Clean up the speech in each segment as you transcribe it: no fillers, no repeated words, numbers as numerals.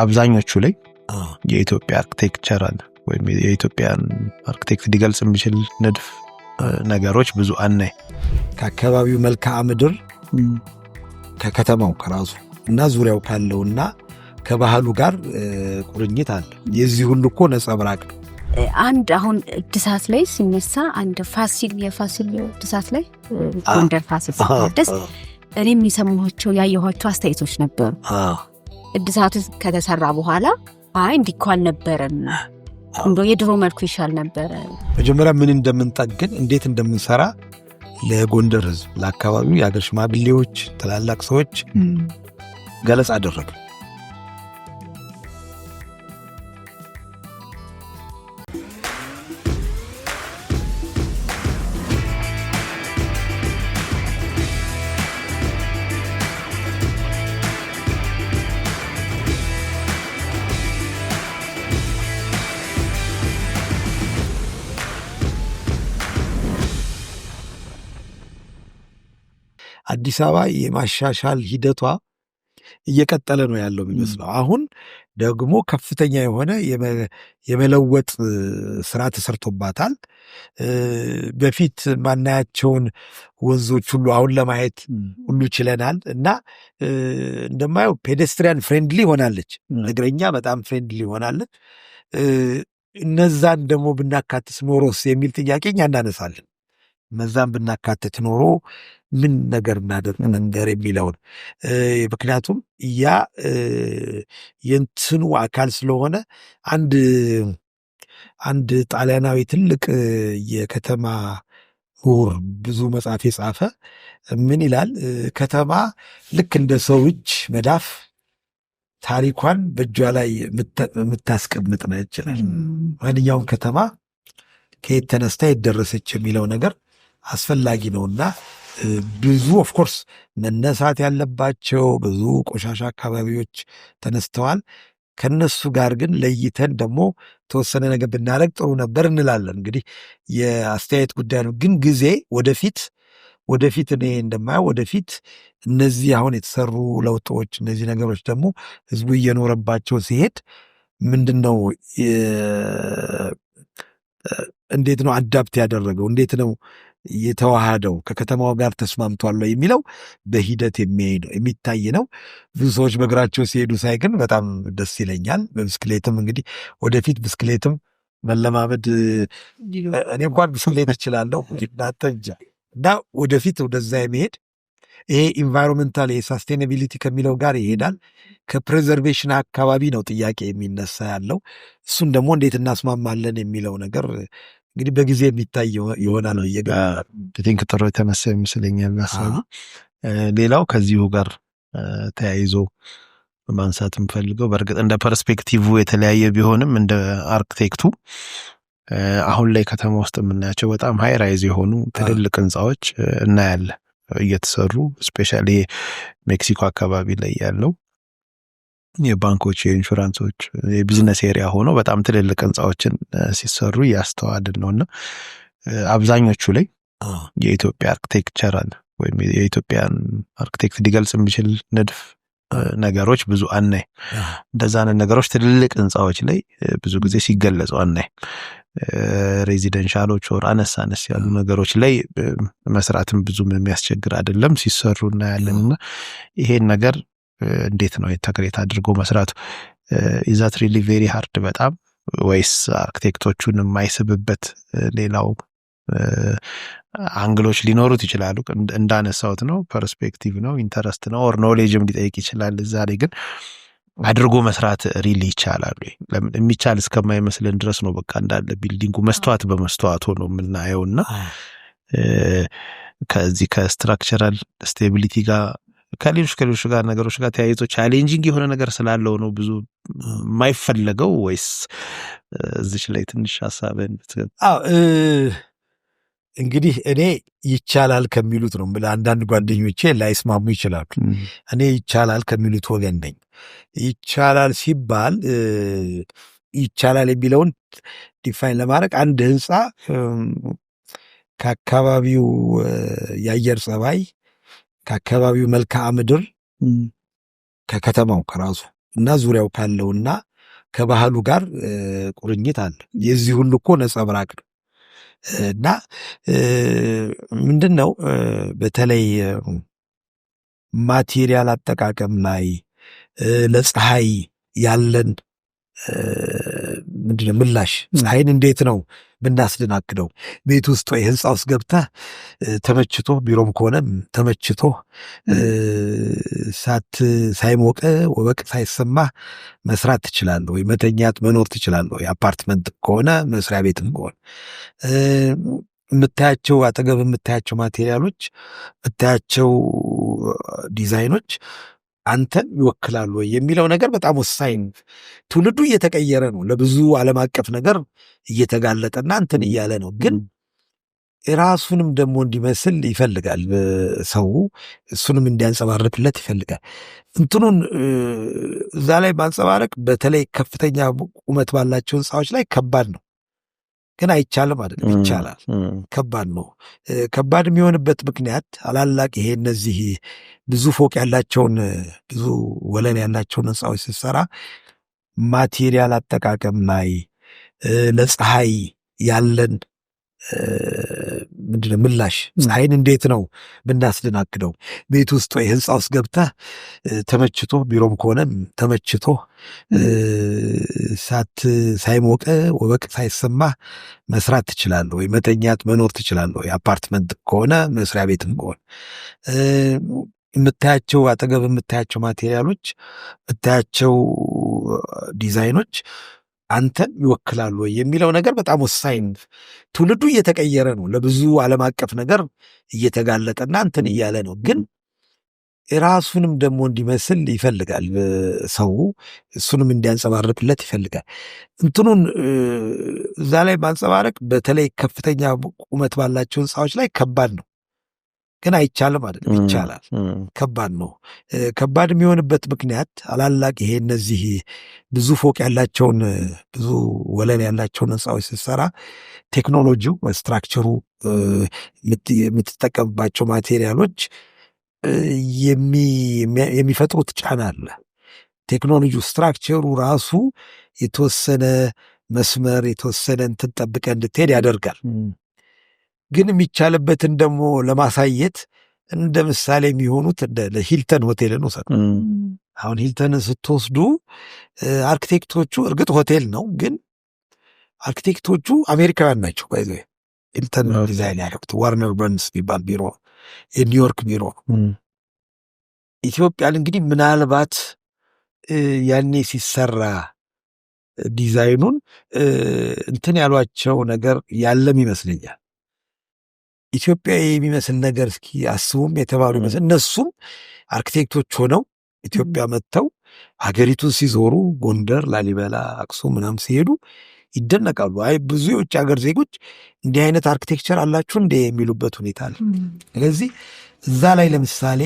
አብዛኞቹ ላይ የኢትዮጵያ አርኪቴክቸራል ወይም የኢትዮጵያን አርኪቴክት ሊገልጽ የሚችል ንድፍ ነገሮች ብዙ አናይ። ከአካባቢው መልክዓ ምድር ከከተማው ከራሱ እና ዙሪያው ካለውና ከባህሉ ጋር ቁርኝት አለ። የዚህ ሁሉ እኮ ነጸብራቅ ነው። አንድ አሁን እድሳት ላይ ሲነሳ አንድ የፋሲል እድሳት ላይ ጎንደር ፋሲል ሲታደስ እኔም የሰማኋቸው ያየኋቸው አስተያየቶች ነበሩ። እድሳቱ ከተሰራ በኋላ አይ እንዲህ አልነበረም እንደው የድሮ መልኩ ይሻል ነበረ። መጀመሪያ ምን እንደምንጠግን እንዴት እንደምንሰራ ለጎንደር ሕዝብ ለአካባቢው የአገር ሽማግሌዎች ትላላቅ ሰዎች ገለጻ አደረገ። አዲስ አበባ የማሻሻል ሂደቷ እየቀጠለ ነው ያለው የሚመስለው። አሁን ደግሞ ከፍተኛ የሆነ የመለወጥ ስራ ተሰርቶባታል። በፊት ማናያቸውን ወንዞች ሁሉ አሁን ለማየት ሁሉ ችለናል እና እንደማየው ፔዴስትሪያን ፍሬንድሊ ሆናለች፣ እግረኛ በጣም ፍሬንድሊ ሆናለች። እነዛን ደግሞ ብናካትት ኖሮስ የሚል ጥያቄ እኛ እናነሳለን። እነዛን ብናካትት ኖሮ ምን ነገር እናደርግ የሚለውን ምክንያቱም ያ የእንትኑ አካል ስለሆነ አንድ ጣሊያናዊ ትልቅ የከተማ ምሁር ብዙ መጽሐፍ የጻፈ ምን ይላል? ከተማ ልክ እንደ ሰው እጅ መዳፍ ታሪኳን በእጇ ላይ የምታስቀምጥ ነች ይችላል። ማንኛውም ከተማ ከየት ተነስታ የደረሰች የሚለው ነገር አስፈላጊ ነውና ብዙ ኦፍኮርስ መነሳት ያለባቸው ብዙ ቆሻሻ አካባቢዎች ተነስተዋል። ከነሱ ጋር ግን ለይተን ደግሞ ተወሰነ ነገር ብናደርግ ጥሩ ነበር እንላለን። እንግዲህ የአስተያየት ጉዳይ ነው። ግን ጊዜ ወደፊት እኔ እንደማየው ወደፊት እነዚህ አሁን የተሰሩ ለውጦች እነዚህ ነገሮች ደግሞ ህዝቡ እየኖረባቸው ሲሄድ ምንድነው እንዴት ነው አዳፕት ያደረገው እንዴት ነው የተዋሃደው ከከተማው ጋር ተስማምቷል የሚለው በሂደት የሚታይ ነው። ብዙ ሰዎች በእግራቸው ሲሄዱ ሳይ ግን በጣም ደስ ይለኛል። በብስክሌትም እንግዲህ ወደፊት ብስክሌትም መለማመድ እኔ እንኳን ብስክሌት እችላለሁ እና ወደፊት ወደዛ የሚሄድ ይሄ ኢንቫይሮንመንታል የሳስቴናቢሊቲ ከሚለው ጋር ይሄዳል። ከፕሬዘርቬሽን አካባቢ ነው ጥያቄ የሚነሳ ያለው። እሱን ደግሞ እንዴት እናስማማለን የሚለው ነገር እንግዲህ በጊዜ የሚታይ ይሆናል። ቲንክ ጥሩ የተነሳ ይመስለኛል ሀሳቡ። ሌላው ከዚሁ ጋር ተያይዞ ማንሳት የምፈልገው በእርግጥ እንደ ፐርስፔክቲቭ የተለያየ ቢሆንም እንደ አርክቴክቱ አሁን ላይ ከተማ ውስጥ የምናያቸው በጣም ሃይ ራይዝ የሆኑ ትልልቅ ህንፃዎች እናያለን እየተሰሩ ስፔሻሊ ሜክሲኮ አካባቢ ላይ ያለው የባንኮች የኢንሹራንሶች የቢዝነስ ኤሪያ ሆኖ በጣም ትልልቅ ህንፃዎችን ሲሰሩ ያስተዋልን ነውና አብዛኞቹ ላይ የኢትዮጵያ አርኪቴክቸራል ወይም የኢትዮጵያን አርኪቴክት ሊገልጽ የሚችል ንድፍ ነገሮች ብዙ አናይ። እንደዛን ነገሮች ትልልቅ ህንፃዎች ላይ ብዙ ጊዜ ሲገለጹ አናይ። ሬዚደንሻሎች ወር አነስ ያሉ ነገሮች ላይ መስራትም ብዙ የሚያስቸግር አይደለም ሲሰሩ እናያለንና ይሄን ነገር እንዴት ነው ኢንተግሬት አድርጎ መስራቱ? ኢዛት ሪሊ ቬሪ ሃርድ በጣም ወይስ አርኪቴክቶቹን የማይስብበት ሌላው አንግሎች ሊኖሩት ይችላሉ? እንዳነሳውት ነው ፐርስፔክቲቭ ነው ኢንተረስት ነው ኦር ኖሌጅም ሊጠይቅ ይችላል። እዛ ላይ ግን አድርጎ መስራት ሪሊ ይቻላል ወይ? ለምን የሚቻል እስከማይመስልን ድረስ ነው በቃ እንዳለ ቢልዲንጉ መስተዋት በመስተዋት ሆኖ የምናየውና ከዚህ ከስትራክቸራል ስቴቢሊቲ ጋር ከሌሎች ጋር ነገሮች ጋር ተያይዞ ቻሌንጂንግ የሆነ ነገር ስላለው ነው ብዙ የማይፈለገው ወይስ እዚች ላይ ትንሽ ሐሳብን? እንግዲህ እኔ ይቻላል ከሚሉት ነው። አንዳንድ ጓደኞቼ ላይስማሙ ይችላሉ። እኔ ይቻላል ከሚሉት ወገን ነኝ። ይቻላል ሲባል ይቻላል የሚለውን ዲፋይን ለማድረግ አንድ ህንፃ ከአካባቢው የአየር ጸባይ፣ ከአካባቢው መልክዓ ምድር፣ ከከተማው ከራሱ እና ዙሪያው ካለውና ከባህሉ ጋር ቁርኝት አለ። የዚህ ሁሉ እኮ ነጸብራቅ ነው። እና ምንድን ነው በተለይ ማቴሪያል አጠቃቀም ላይ ለፀሐይ ያለን ምንድነው ምላሽ፣ ፀሐይን እንዴት ነው ብናስደናግደው? ቤት ውስጥ ወይ ህንፃ ውስጥ ገብተህ ተመችቶ፣ ቢሮም ከሆነ ተመችቶ ሳይሞቅ ወበቅ ሳይሰማ መስራት ትችላለህ ወይ? መተኛት መኖር ትችላለህ ወይ? አፓርትመንት ከሆነ መስሪያ ቤትም ከሆነ የምታያቸው አጠገብ የምታያቸው ማቴሪያሎች፣ የምታያቸው ዲዛይኖች አንተን ይወክላሉ ወይ የሚለው ነገር በጣም ወሳኝ። ትውልዱ እየተቀየረ ነው፣ ለብዙ ዓለም አቀፍ ነገር እየተጋለጠና እንትን እያለ ነው። ግን ራሱንም ደግሞ እንዲመስል ይፈልጋል ሰው፣ እሱንም እንዲያንጸባርቅለት ይፈልጋል። እንትኑን እዛ ላይ ማንጸባረቅ በተለይ ከፍተኛ ቁመት ባላቸው ህንፃዎች ላይ ከባድ ነው። ግን አይቻልም አይደለም፣ ይቻላል። ከባድ ነው። ከባድ የሚሆንበት ምክንያት አላላቅ ይሄ እነዚህ ብዙ ፎቅ ያላቸውን ብዙ ወለል ያላቸውን ህንፃዎች ስትሰራ ማቴሪያል አጠቃቀም ላይ ለፀሐይ ያለን ምንድነው ምላሽ፣ ፀሐይን እንዴት ነው ብናስደናግደው? ቤት ውስጥ ወይ ህንፃ ውስጥ ገብተህ ተመችቶ፣ ቢሮም ከሆነ ተመችቶ ሳይሞቅ ወበቅ ሳይሰማ መስራት ትችላለህ ወይ? መተኛት መኖር ትችላለህ ወይ? አፓርትመንት ከሆነ መስሪያ ቤትም ከሆነ የምታያቸው አጠገብ የምታያቸው ማቴሪያሎች፣ የምታያቸው ዲዛይኖች አንተን ይወክላሉ ወይ የሚለው ነገር በጣም ወሳኝ። ትውልዱ እየተቀየረ ነው፣ ለብዙ ዓለም አቀፍ ነገር እየተጋለጠና እንትን እያለ ነው። ግን ራሱንም ደግሞ እንዲመስል ይፈልጋል ሰው፣ እሱንም እንዲያንጸባርቅለት ይፈልጋል። እንትኑን እዛ ላይ ማንጸባረቅ በተለይ ከፍተኛ ቁመት ባላቸው ህንፃዎች ላይ ከባድ ነው። ግን አይቻልም አይደለም፣ ይቻላል። ከባድ ነው። ከባድ የሚሆንበት ምክንያት አላላቅ ይሄ እነዚህ ብዙ ፎቅ ያላቸውን ብዙ ወለል ያላቸውን ህንፃዎች ስትሰራ ቴክኖሎጂው፣ ስትራክቸሩ፣ የምትጠቀምባቸው ማቴሪያሎች የሚፈጥሩት ጫና አለ። ቴክኖሎጂው፣ ስትራክቸሩ ራሱ የተወሰነ መስመር የተወሰነ እንትን ጠብቀህ እንድትሄድ ያደርጋል። ግን የሚቻልበትን ደግሞ ለማሳየት እንደ ምሳሌ የሚሆኑት ለሂልተን ሆቴልን ውሰዱ። አሁን ሂልተንን ስትወስዱ አርኪቴክቶቹ እርግጥ ሆቴል ነው፣ ግን አርኪቴክቶቹ አሜሪካውያን ናቸው። ባይዘ ሂልተን ዲዛይን ያደረጉት ዋርነር በርንስ የሚባል ቢሮ፣ የኒውዮርክ ቢሮ። ኢትዮጵያን እንግዲህ ምናልባት ያኔ ሲሰራ ዲዛይኑን እንትን ያሏቸው ነገር ያለም ይመስለኛል። ኢትዮጵያ የሚመስል ነገር እስኪ አስቡም የተባሉ ይመስል እነሱም አርኪቴክቶች ሆነው ኢትዮጵያ መጥተው ሀገሪቱን ሲዞሩ ጎንደር፣ ላሊበላ፣ አክሱም ምናምን ሲሄዱ ይደነቃሉ። አይ ብዙ የውጭ ሀገር ዜጎች እንዲህ አይነት አርኪቴክቸር አላችሁ እንደ የሚሉበት ሁኔታ አለ። ስለዚህ እዛ ላይ ለምሳሌ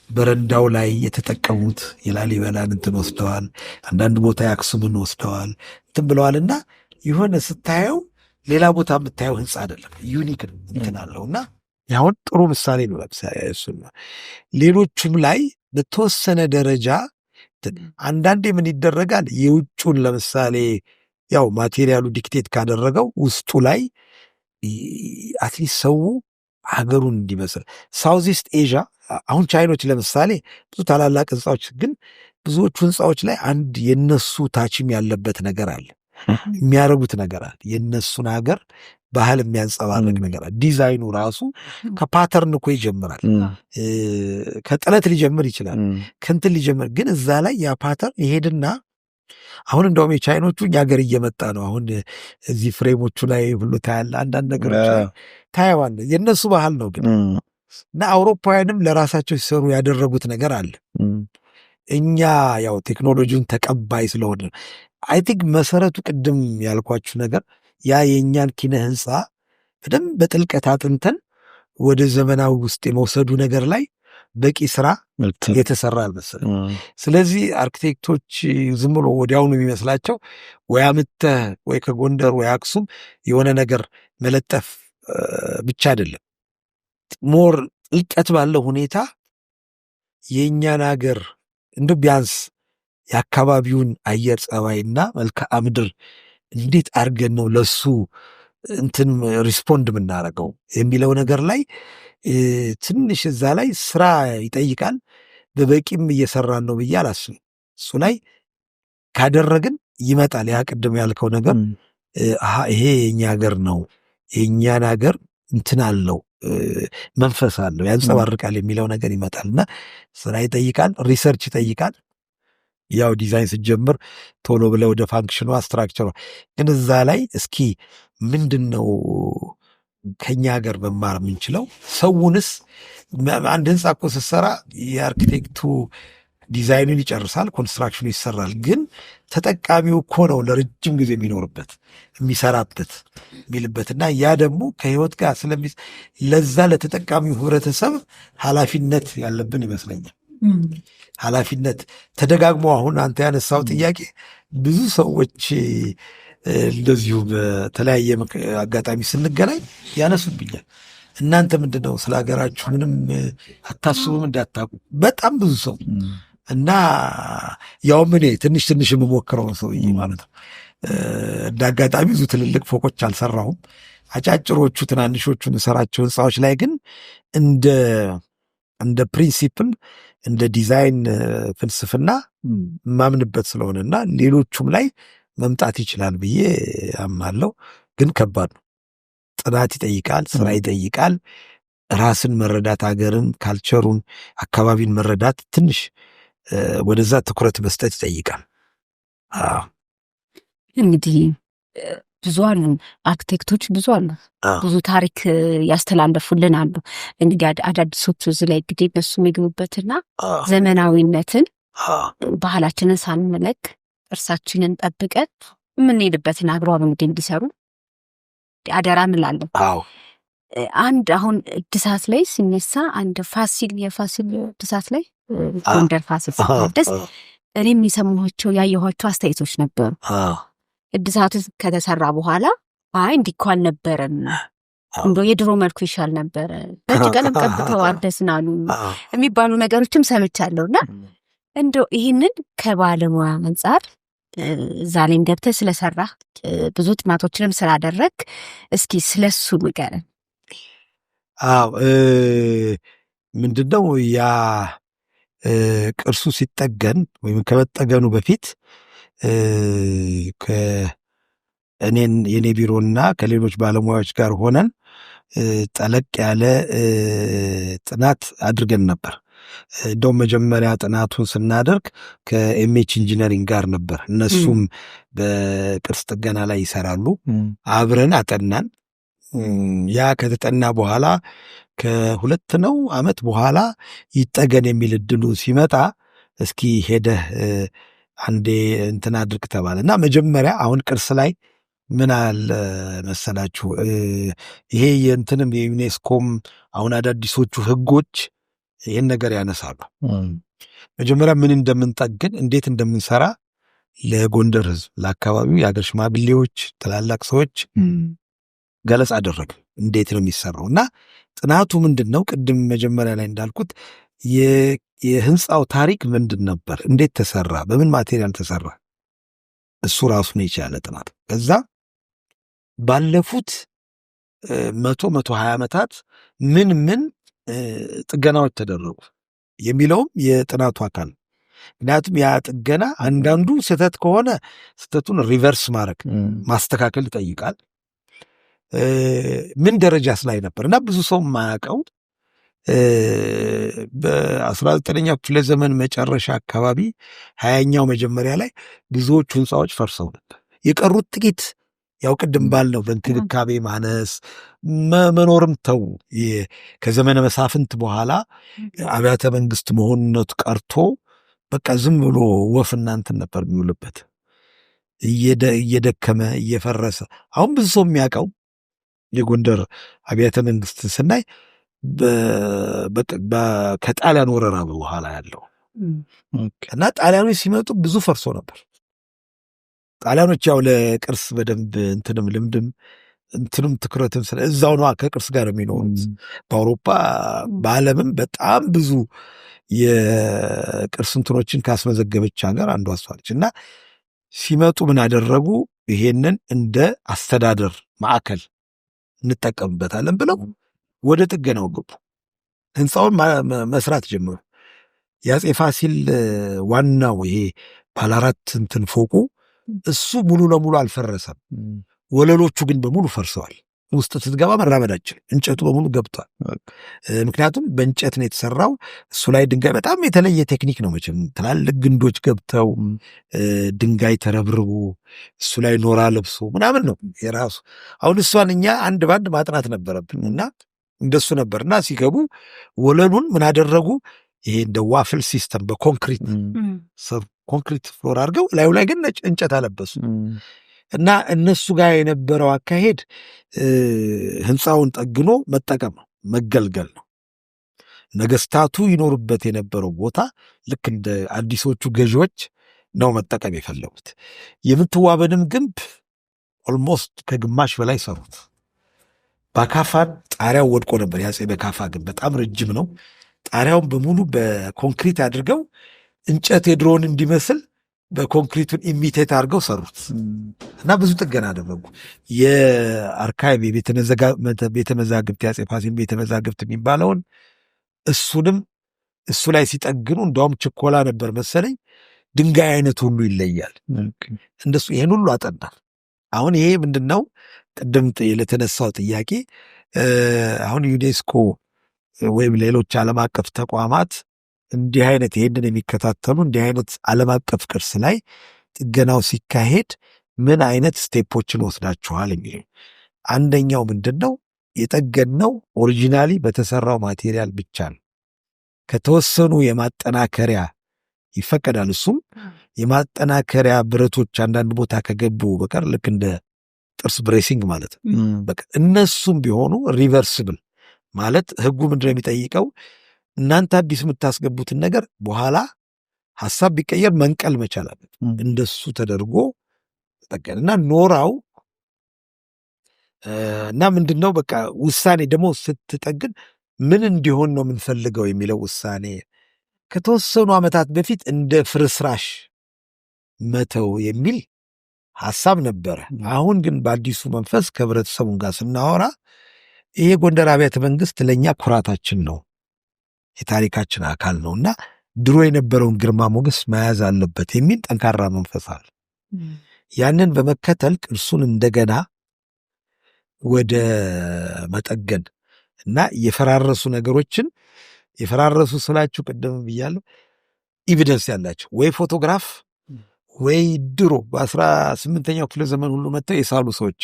በረንዳው ላይ የተጠቀሙት የላሊበላን እንትን ወስደዋል፣ አንዳንድ ቦታ የአክሱምን ወስደዋል እንትን ብለዋልና የሆነ ስታየው ሌላ ቦታ የምታየው ህንፃ አይደለም፣ ዩኒክ እንትን አለውና ያሁን ጥሩ ምሳሌ ነው። ለምሳሌ እሱ ሌሎቹም ላይ በተወሰነ ደረጃ አንዳንዴ ምን ይደረጋል፣ የውጩን ለምሳሌ ያው ማቴሪያሉ ዲክቴት ካደረገው ውስጡ ላይ አትሊስት ሰው ሀገሩን እንዲመስል ሳውዝ ኢስት ኤዥያ አሁን ቻይኖች ለምሳሌ ብዙ ታላላቅ ህንፃዎች፣ ግን ብዙዎቹ ህንፃዎች ላይ አንድ የነሱ ታችም ያለበት ነገር አለ፣ የሚያደርጉት ነገር አለ። የነሱን ሀገር ባህል የሚያንጸባርቅ ነገር አለ። ዲዛይኑ ራሱ ከፓተርን እኮ ይጀምራል። ከጥለት ሊጀምር ይችላል፣ ከንትን ሊጀምር፣ ግን እዛ ላይ ያ ፓተርን ይሄድና አሁን እንደውም የቻይኖቹ እኛ ሀገር እየመጣ ነው። አሁን እዚህ ፍሬሞቹ ላይ ሁሉ ታያለህ፣ አንዳንድ ነገሮች ታየዋለህ። የእነሱ ባህል ነው ግን እና አውሮፓውያንም ለራሳቸው ሲሰሩ ያደረጉት ነገር አለ። እኛ ያው ቴክኖሎጂውን ተቀባይ ስለሆነ አይ ቲንክ መሰረቱ ቅድም ያልኳችሁ ነገር ያ የእኛን ኪነ ህንፃ በደንብ በጥልቀት አጥንተን ወደ ዘመናዊ ውስጥ የመውሰዱ ነገር ላይ በቂ ስራ የተሰራ አልመሰለም። ስለዚህ አርኪቴክቶች ዝም ብሎ ወዲያውኑ የሚመስላቸው ወይ አምጥተህ ወይ ከጎንደር ወይ አክሱም የሆነ ነገር መለጠፍ ብቻ አይደለም። ሞር ጥልቀት ባለው ሁኔታ የእኛን ሀገር እንደ ቢያንስ የአካባቢውን አየር ጸባይና መልክዓ ምድር እንዴት አድርገን ነው ለሱ እንትን ሪስፖንድ የምናደርገው የሚለው ነገር ላይ ትንሽ እዛ ላይ ስራ ይጠይቃል። በበቂም እየሰራን ነው ብዬ አላስብም። እሱ ላይ ካደረግን ይመጣል ያ ቅድም ያልከው ነገር ይሄ የኛ ሀገር ነው፣ የእኛን ሀገር እንትን አለው መንፈስ አለው ያንጸባርቃል የሚለው ነገር ይመጣል እና ስራ ይጠይቃል፣ ሪሰርች ይጠይቃል። ያው ዲዛይን ስትጀምር ቶሎ ብለህ ወደ ፋንክሽኗ ስትራክቸሯ ግን እዛ ላይ እስኪ ምንድን ነው ከኛ ሀገር መማር የምንችለው? ሰውንስ አንድ ህንፃ እኮ ስትሰራ የአርኪቴክቱ ዲዛይኑን ይጨርሳል፣ ኮንስትራክሽኑ ይሰራል። ግን ተጠቃሚው እኮ ነው ለረጅም ጊዜ የሚኖርበት የሚሰራበት የሚልበትና ያ ደግሞ ከህይወት ጋር ለዛ ለተጠቃሚው ህብረተሰብ ኃላፊነት ያለብን ይመስለኛል። ኃላፊነት ተደጋግሞ አሁን አንተ ያነሳው ጥያቄ ብዙ ሰዎች እንደዚሁ በተለያየ አጋጣሚ ስንገናኝ ያነሱብኛል። እናንተ ምንድን ነው ስለ ሀገራችሁ ምንም አታስቡም እንዳታቁ በጣም ብዙ ሰው እና ያውም እኔ ትንሽ የምሞክረው ሰውዬ ማለት ነው። እንደ አጋጣሚ ብዙ ትልልቅ ፎቆች አልሰራሁም። አጫጭሮቹ ትናንሾቹን ሰራቸው ህንፃዎች ላይ ግን እንደ ፕሪንሲፕል እንደ ዲዛይን ፍልስፍና ማምንበት ስለሆነና ሌሎቹም ላይ መምጣት ይችላል ብዬ አምናለሁ። ግን ከባድ ነው። ጥናት ይጠይቃል፣ ስራ ይጠይቃል፣ ራስን መረዳት፣ ሀገርን፣ ካልቸሩን፣ አካባቢን መረዳት ትንሽ ወደዛ ትኩረት መስጠት ይጠይቃል። እንግዲህ ብዙ አሉ አርክቴክቶች፣ ብዙ አሉ፣ ብዙ ታሪክ ያስተላለፉልን አሉ። እንግዲህ አዳዲሶቹ እዚህ ላይ እንግዲህ እነሱ የሚገቡበትና ዘመናዊነትን ባህላችንን ሳንመለክ እርሳችንን ጠብቀን የምንሄድበትን አግባብ እንግዲህ እንዲሰሩ አደራ እንላለን። አንድ አሁን እድሳት ላይ ሲነሳ አንድ የፋሲል እድሳት ላይ ጎንደር ፋሲል ሲታደስ እኔም የሰማኋቸው ያየኋቸው አስተያየቶች ነበሩ። እድሳቱ ከተሰራ በኋላ እንዲህ እኮ አልነበረም፣ እንደው የድሮ መልኩ ይሻል ነበረ፣ ነጭ ቀለም ቀብተው አደስናሉ የሚባሉ ነገሮችም ሰምቻለሁና እንደው ይህንን ከባለሙያ አንጻር እዛ ላይም ገብተህ ስለሰራ ብዙ ጥናቶችንም ስላደረግ እስኪ ስለሱ ንገረን። ምንድነው ያ ቅርሱ ሲጠገን ወይም ከመጠገኑ በፊት የኔ ቢሮና ከሌሎች ባለሙያዎች ጋር ሆነን ጠለቅ ያለ ጥናት አድርገን ነበር። እንደውም መጀመሪያ ጥናቱን ስናደርግ ከኤምኤች ኢንጂነሪንግ ጋር ነበር። እነሱም በቅርስ ጥገና ላይ ይሰራሉ። አብረን አጠናን። ያ ከተጠና በኋላ ከ2 ዓመት በኋላ ይጠገን የሚል እድሉ ሲመጣ እስኪ ሄደህ አንዴ እንትን አድርግ ተባለ እና መጀመሪያ አሁን ቅርስ ላይ ምን አለ መሰላችሁ፣ ይሄ የእንትንም የዩኔስኮም አሁን አዳዲሶቹ ህጎች ይህን ነገር ያነሳሉ። መጀመሪያ ምን እንደምንጠግን እንዴት እንደምንሰራ ለጎንደር ህዝብ፣ ለአካባቢው የሀገር ሽማግሌዎች፣ ትላላቅ ሰዎች ገለጽ አደረግ እንዴት ነው የሚሰራው። እና ጥናቱ ምንድን ነው? ቅድም መጀመሪያ ላይ እንዳልኩት የህንፃው ታሪክ ምንድን ነበር፣ እንዴት ተሰራ፣ በምን ማቴሪያል ተሰራ፣ እሱ ራሱን የቻለ ጥናት። ከዛ ባለፉት 120 ዓመታት ምን ጥገናዎች ተደረጉ የሚለውም የጥናቱ አካል። ምክንያቱም ያ ጥገና አንዳንዱ ስህተት ከሆነ ስህተቱን ሪቨርስ ማድረግ ማስተካከል ይጠይቃል። ምን ደረጃስ ላይ ነበር እና ብዙ ሰው የማያውቀው በ19ኛው ክፍለ ዘመን መጨረሻ አካባቢ 20ኛው መጀመሪያ ላይ ብዙዎቹ ህንፃዎች ፈርሰው ነበር። የቀሩት ጥቂት ያው ቅድም ባልነው በእንክብካቤ ማነስ መኖርም ተው። ከዘመነ መሳፍንት በኋላ አብያተ መንግስት መሆንነቱ ቀርቶ በቃ ዝም ብሎ ወፍ እናንትን ነበር የሚውልበት፣ እየደከመ እየፈረሰ። አሁን ብዙ ሰው የሚያውቀው የጎንደር አብያተ መንግስት ስናይ ከጣሊያን ወረራ በኋላ ያለው እና ጣሊያኖች ሲመጡ ብዙ ፈርሶ ነበር። ጣሊያኖች ያው ለቅርስ በደንብ እንትንም ልምድም እንትንም ትኩረትም ስለ እዛው ነው ከቅርስ ጋር የሚኖሩት። በአውሮፓ በዓለምም በጣም ብዙ የቅርስ እንትኖችን ካስመዘገበች ሀገር አንዷ እሷ ነች። እና ሲመጡ ምን አደረጉ? ይሄንን እንደ አስተዳደር ማዕከል እንጠቀምበታለን ብለው ወደ ጥገናው ገቡ። ህንፃውን መስራት ጀመሩ። የአፄ ፋሲል ዋናው ይሄ ባለአራት እንትን ፎቁ እሱ ሙሉ ለሙሉ አልፈረሰም። ወለሎቹ ግን በሙሉ ፈርሰዋል። ውስጥ ስትገባ መራመዳችን እንጨቱ በሙሉ ገብቷል። ምክንያቱም በእንጨት ነው የተሰራው። እሱ ላይ ድንጋይ በጣም የተለየ ቴክኒክ ነው። መቼም ትላልቅ ግንዶች ገብተው ድንጋይ ተረብርቡ እሱ ላይ ኖራ ለብሶ ምናምን ነው የራሱ። አሁን እሷን እኛ አንድ ባንድ ማጥናት ነበረብን እና እንደሱ ነበርና ሲገቡ ወለሉን ምን አደረጉ? ይሄ እንደ ዋፍል ሲስተም በኮንክሪት ኮንክሪት ፍሎር አድርገው ላዩ ላይ ግን ነጭ እንጨት አለበሱ እና እነሱ ጋር የነበረው አካሄድ ህንፃውን ጠግኖ መጠቀም ነው፣ መገልገል ነው። ነገስታቱ ይኖሩበት የነበረው ቦታ ልክ እንደ አዲሶቹ ገዢዎች ነው መጠቀም የፈለጉት። የምትዋበንም ግንብ ኦልሞስት ከግማሽ በላይ ሰሩት። በካፋን ጣሪያው ወድቆ ነበር። የአፄ በካፋ ግንብ በጣም ረጅም ነው። ጣሪያውን በሙሉ በኮንክሪት አድርገው እንጨት የድሮውን እንዲመስል በኮንክሪቱን ኢሚቴት አድርገው ሰሩት እና ብዙ ጥገና አደረጉ። የአርካይቭ ቤተ መዛግብት የአፄ ፋሲል ቤተ መዛግብት የሚባለውን እሱንም እሱ ላይ ሲጠግኑ እንደውም ችኮላ ነበር መሰለኝ፣ ድንጋይ አይነት ሁሉ ይለያል። እንደሱ ይሄን ሁሉ አጠናል። አሁን ይሄ ምንድን ነው? ቅድም ለተነሳው ጥያቄ አሁን ዩኔስኮ ወይም ሌሎች ዓለም አቀፍ ተቋማት እንዲህ አይነት ይሄንን የሚከታተሉ እንዲህ አይነት ዓለም አቀፍ ቅርስ ላይ ጥገናው ሲካሄድ ምን አይነት ስቴፖችን ወስዳችኋል የሚለው አንደኛው ምንድን ነው? የጠገነው ኦሪጂናሊ በተሰራው ማቴሪያል ብቻ ነው። ከተወሰኑ የማጠናከሪያ ይፈቀዳል። እሱም የማጠናከሪያ ብረቶች አንዳንድ ቦታ ከገቡ በቀር ልክ እንደ ጥርስ ብሬሲንግ ማለት ነው። በቃ እነሱም ቢሆኑ ሪቨርስብል ማለት ህጉ ምንድን ነው የሚጠይቀው? እናንተ አዲስ የምታስገቡትን ነገር በኋላ ሀሳብ ቢቀየር መንቀል መቻል አለበት። እንደሱ ተደርጎ ጠቀንና ኖራው እና ምንድን ነው በቃ ውሳኔ ደግሞ ስትጠግን ምን እንዲሆን ነው የምንፈልገው የሚለው ውሳኔ ከተወሰኑ ዓመታት በፊት እንደ ፍርስራሽ መተው የሚል ሐሳብ ነበረ። አሁን ግን በአዲሱ መንፈስ ከህብረተሰቡን ጋር ስናወራ ይሄ ጎንደር አብያተ መንግስት ለእኛ ኩራታችን ነው፣ የታሪካችን አካል ነው እና ድሮ የነበረውን ግርማ ሞገስ መያዝ አለበት የሚል ጠንካራ መንፈስ አለ። ያንን በመከተል ቅርሱን እንደገና ወደ መጠገን እና የፈራረሱ ነገሮችን የፈራረሱ ስላችሁ ቅድም ብያለሁ፣ ኤቪደንስ ያላቸው ወይ ፎቶግራፍ ወይ ድሮ በ18ኛው ክፍለ ዘመን ሁሉ መጥተው የሳሉ ሰዎች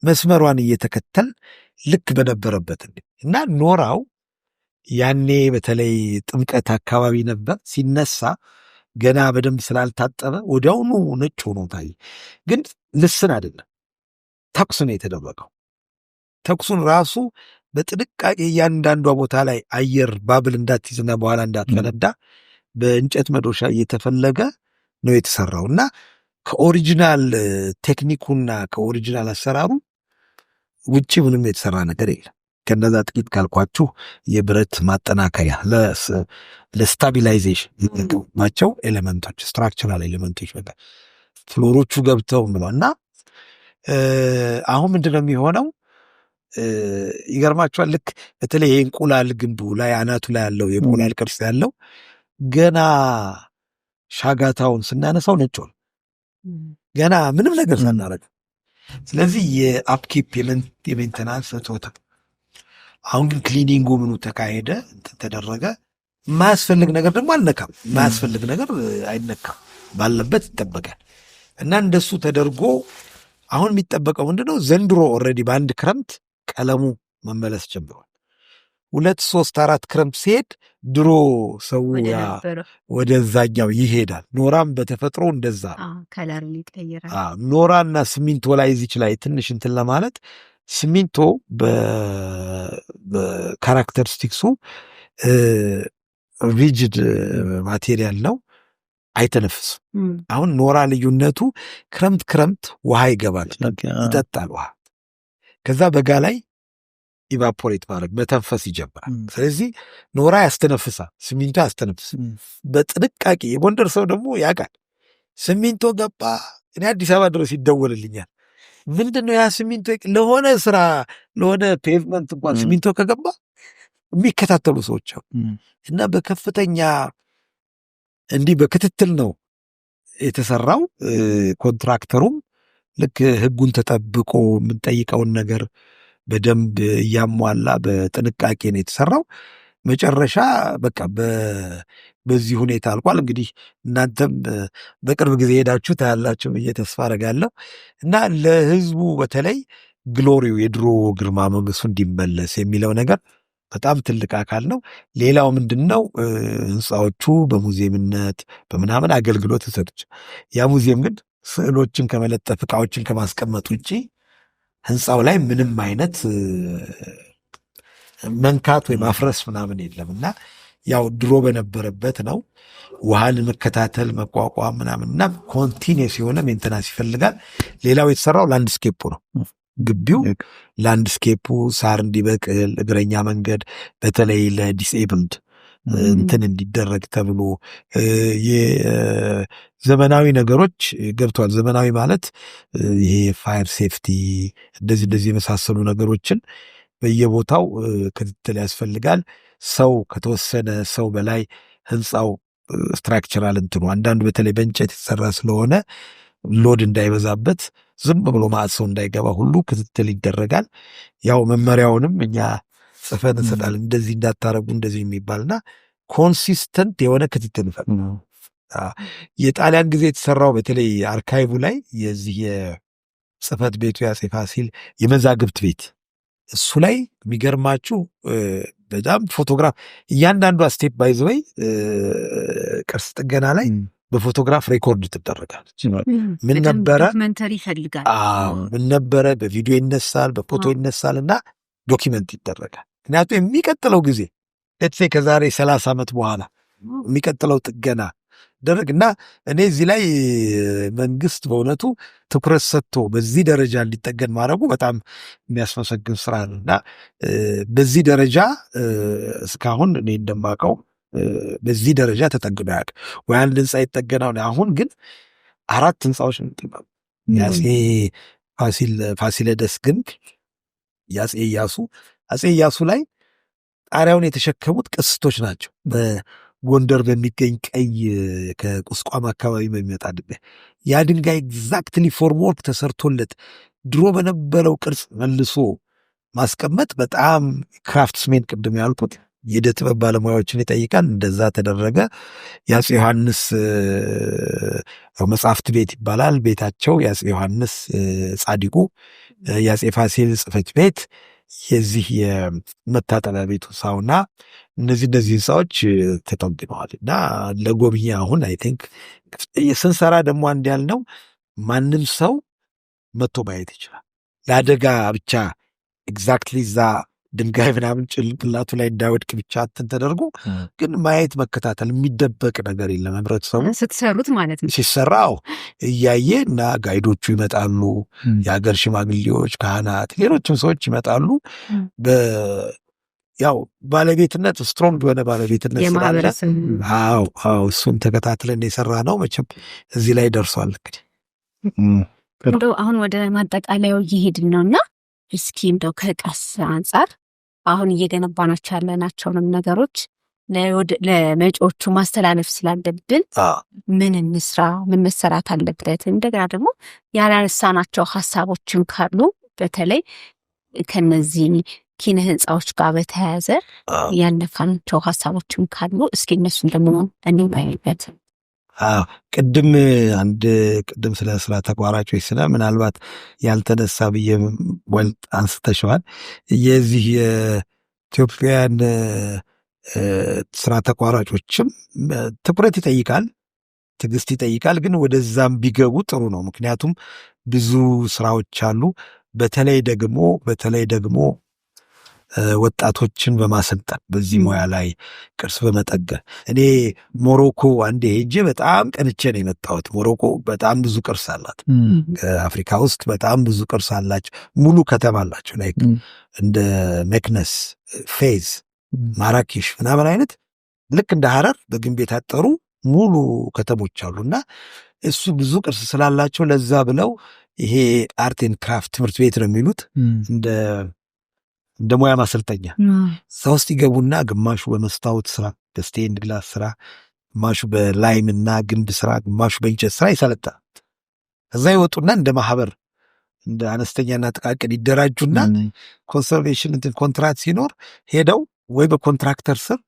መስመሯን እየተከተል ልክ በነበረበት እና ኖራው ያኔ በተለይ ጥምቀት አካባቢ ነበር ሲነሳ ገና በደንብ ስላልታጠበ ወዲያውኑ ነጭ ሆኖ ታየ። ግን ልስን አይደለም፣ ተኩስ ነው የተደረገው። ተኩሱን ራሱ በጥንቃቄ እያንዳንዷ ቦታ ላይ አየር ባብል እንዳትይዝና በኋላ እንዳትፈነዳ በእንጨት መዶሻ እየተፈለገ ነው የተሰራው እና ከኦሪጂናል ቴክኒኩና ከኦሪጂናል አሰራሩ ውጭ ምንም የተሰራ ነገር የለም። ከነዛ ጥቂት ካልኳችሁ የብረት ማጠናከያ ለስታቢላይዜሽን የተጠቀሟቸው ኤሌመንቶች ስትራክቸራል ኤሌመንቶች በቃ ፍሎሮቹ ገብተው ብለው እና አሁን ምንድነው የሚሆነው? ይገርማችኋል። ልክ በተለይ የእንቁላል ግንቡ ላይ አናቱ ላይ ያለው የእንቁላል ቅርጽ ያለው ገና ሻጋታውን ስናነሳው ነጭ ሆነ፣ ገና ምንም ነገር ሳናረግ። ስለዚህ የአፕኪፕ የሜንቴናንስ ቶታ አሁን ግን ክሊኒንጉ ምኑ ተካሄደ ተደረገ። የማያስፈልግ ነገር ደግሞ አልነካም፣ የማያስፈልግ ነገር አይነካም፣ ባለበት ይጠበቃል እና እንደሱ ተደርጎ አሁን የሚጠበቀው ምንድነው? ዘንድሮ ኦልሬዲ በአንድ ክረምት ቀለሙ መመለስ ጀምሯል። 2 3 4 ክረምት ሲሄድ ድሮ ሰው ወደዛኛው ይሄዳል። ኖራም በተፈጥሮ እንደዛ ኖራና ሲሚንቶ ላይ እዚች ላይ ትንሽ እንትን ለማለት ሲሚንቶ በካራክተሪስቲክሱ ሪጅድ ማቴሪያል ነው፣ አይተነፍስም። አሁን ኖራ ልዩነቱ ክረምት ውሃ ይገባል፣ ይጠጣል ውሃ። ከዛ በጋ ላይ ኢቫፖሬት ማድረግ መተንፈስ ይጀምራል። ስለዚህ ኖራ ያስተነፍሳል፣ ሲሚንቶ ያስተነፍስ። በጥንቃቄ የጎንደር ሰው ደግሞ ያውቃል። ሲሚንቶ ገባ፣ እኔ አዲስ አበባ ድረስ ይደወልልኛል። ምንድነው ያ ሲሚንቶ? ለሆነ ስራ ለሆነ ፔቭመንት እንኳን ሲሚንቶ ከገባ የሚከታተሉ ሰዎች እና በከፍተኛ እንዲህ በክትትል ነው የተሰራው። ኮንትራክተሩም ልክ ህጉን ተጠብቆ የምንጠይቀውን ነገር በደንብ እያሟላ በጥንቃቄ ነው የተሰራው። መጨረሻ በቃ በዚህ ሁኔታ አልቋል። እንግዲህ እናንተም በቅርብ ጊዜ ሄዳችሁ ታያላችሁ ብዬ ተስፋ አደርጋለሁ እና ለህዝቡ በተለይ ግሎሪው የድሮ ግርማ ሞገሱ እንዲመለስ የሚለው ነገር በጣም ትልቅ አካል ነው። ሌላው ምንድን ነው? ህንፃዎቹ በሙዚየምነት በምናምን አገልግሎት ተሰጥቷል። ያ ሙዚየም ግን ስዕሎችን ከመለጠፍ ዕቃዎችን ከማስቀመጥ ውጭ ህንፃው ላይ ምንም አይነት መንካት ወይ ማፍረስ ምናምን የለም እና ያው ድሮ በነበረበት ነው። ውሃን መከታተል መቋቋም ምናምን እና ኮንቲኒየስ የሆነ ሜንተናንስ ይፈልጋል። ሌላው የተሰራው ላንድስኬፑ ነው። ግቢው ላንድስኬፑ ሳር እንዲበቅል እግረኛ መንገድ በተለይ ለዲስኤብልድ እንትን እንዲደረግ ተብሎ የዘመናዊ ነገሮች ገብተዋል። ዘመናዊ ማለት ይሄ ፋየር ሴፍቲ እንደዚህ የመሳሰሉ ነገሮችን በየቦታው ክትትል ያስፈልጋል። ሰው ከተወሰነ ሰው በላይ ህንፃው ስትራክቸራል እንትኑ አንዳንዱ በተለይ በእንጨት የተሰራ ስለሆነ ሎድ እንዳይበዛበት ዝም ብሎ ማዕት ሰው እንዳይገባ ሁሉ ክትትል ይደረጋል። ያው መመሪያውንም እኛ ጽፈን እንሰጣለን። እንደዚህ እንዳታረጉ እንደዚህ የሚባልና ኮንሲስተንት የሆነ ክትትል ይፈልጋል። የጣሊያን ጊዜ የተሰራው በተለይ አርካይቡ ላይ የዚህ የጽህፈት ቤቱ የአፄ ፋሲል የመዛግብት ቤት እሱ ላይ የሚገርማችሁ በጣም ፎቶግራፍ እያንዳንዷ ስቴፕ ባይዘወይ ቅርስ ጥገና ላይ በፎቶግራፍ ሬኮርድ ትደረጋለች። ምን ነበረ ምን ነበረ በቪዲዮ ይነሳል፣ በፎቶ ይነሳል እና ዶኪመንት ይደረጋል። ምክንያቱም የሚቀጥለው ጊዜ ለትሴ ከዛሬ 30 ዓመት በኋላ የሚቀጥለው ጥገና ደረግ እና እኔ እዚህ ላይ መንግስት በእውነቱ ትኩረት ሰጥቶ በዚህ ደረጃ እንዲጠገን ማድረጉ በጣም የሚያስመሰግን ስራ ነው እና በዚህ ደረጃ እስካሁን እኔ እንደማውቀው በዚህ ደረጃ ተጠግኖ ያውቅ ወይ አንድ ህንፃ ይጠገናው። አሁን ግን 4 ህንፃዎች ነው የአፄ ፋሲለደስ ግንብ የአፄ ኢያሱ አፄ ኢያሱ ላይ ጣሪያውን የተሸከሙት ቅስቶች ናቸው። በጎንደር በሚገኝ ቀይ ከቁስቋም አካባቢ በሚመጣ ድንጋይ ያ ድንጋይ ኤግዛክትሊ ፎርም ወርክ ተሰርቶለት ድሮ በነበረው ቅርጽ መልሶ ማስቀመጥ በጣም ክራፍትስሜን ቅድም ያልኩት የዕደ ጥበብ ባለሙያዎችን ይጠይቃል። እንደዛ ተደረገ። የአፄ ዮሐንስ መጽሐፍት ቤት ይባላል ቤታቸው። የአፄ ዮሐንስ ጻዲቁ የአፄ ፋሲል ጽሕፈት ቤት የዚህ የመታጠቢያ ቤቱ ሳውና እነዚህ ህንፃዎች ተጠግነዋል እና ለጎብኚ አሁን አይ ቲንክ ስንሰራ ደግሞ አንድ ያልነው ማንም ሰው መጥቶ ማየት ይችላል። ለአደጋ ብቻ ኤግዛክትሊ እዛ ድንጋይ ምናምን ጭንቅላቱ ላይ እንዳይወድቅ ብቻ እንትን ተደርጎ ግን ማየት መከታተል የሚደበቅ ነገር የለም። ህብረተሰቡ ስትሰሩት ማለት ነው ሲሰራው እያየ እና ጋይዶቹ ይመጣሉ፣ የሀገር ሽማግሌዎች፣ ካህናት፣ ሌሎችም ሰዎች ይመጣሉ። ያው ባለቤትነት ስትሮንግ የሆነ ባለቤትነት ስላለ እሱን ተከታትለን የሰራ ነው። መቼም እዚህ ላይ ደርሷል። እንግዲህ እንደው አሁን ወደ ማጠቃለያው እየሄድን ነው እና እስኪ እንደው ከቅርስ አንጻር አሁን እየገነባናቸው ያለናቸውንም ነገሮች ለመጪዎቹ ማስተላለፍ ስላለብን ምን እንስራ፣ ምን መሰራት አለበት፣ እንደገና ደግሞ ያላነሳናቸው ሀሳቦችን ካሉ በተለይ ከነዚህ ኪነ ህንፃዎች ጋር በተያያዘ ያልነካናቸው ሀሳቦችን ካሉ እስኪ እነሱን ደግሞ እንወያይበት። ቅድም ስለ ስራ ተቋራጮች ስለ ምናልባት ያልተነሳ ብዬ ወልጥ አንስተሸዋል። የዚህ የኢትዮጵያን ስራ ተቋራጮችም ትኩረት ይጠይቃል፣ ትዕግስት ይጠይቃል። ግን ወደዛም ቢገቡ ጥሩ ነው። ምክንያቱም ብዙ ስራዎች አሉ። በተለይ ደግሞ ወጣቶችን በማሰልጠን በዚህ ሙያ ላይ ቅርስ በመጠገን እኔ ሞሮኮ አንዴ ሄጄ በጣም ቀንቼ ነው የመጣሁት። ሞሮኮ በጣም ብዙ ቅርስ አላት። አፍሪካ ውስጥ በጣም ብዙ ቅርስ አላቸው። ሙሉ ከተማ አላቸው። ላይክ እንደ መክነስ፣ ፌዝ፣ ማራኬሽ ምናምን አይነት ልክ እንደ ሐረር በግንብ የታጠሩ ሙሉ ከተሞች አሉና እሱ ብዙ ቅርስ ስላላቸው ለዛ ብለው ይሄ አርት ኤንድ ክራፍት ትምህርት ቤት ነው የሚሉት እንደ ሙያ ማሰልጠኛ እዛ ውስጥ ይገቡና ግማሹ በመስታወት ስራ በስቴንድ ግላስ ስራ፣ ግማሹ በላይም እና ግንብ ስራ፣ ግማሹ በእንጨት ስራ ይሰለጥናል። እዛ ይወጡና እንደ ማህበር እንደ አነስተኛና ጥቃቅን ይደራጁና ኮንሰርቬሽን እንትን ኮንትራክት ሲኖር ሄደው ወይ በኮንትራክተር ስር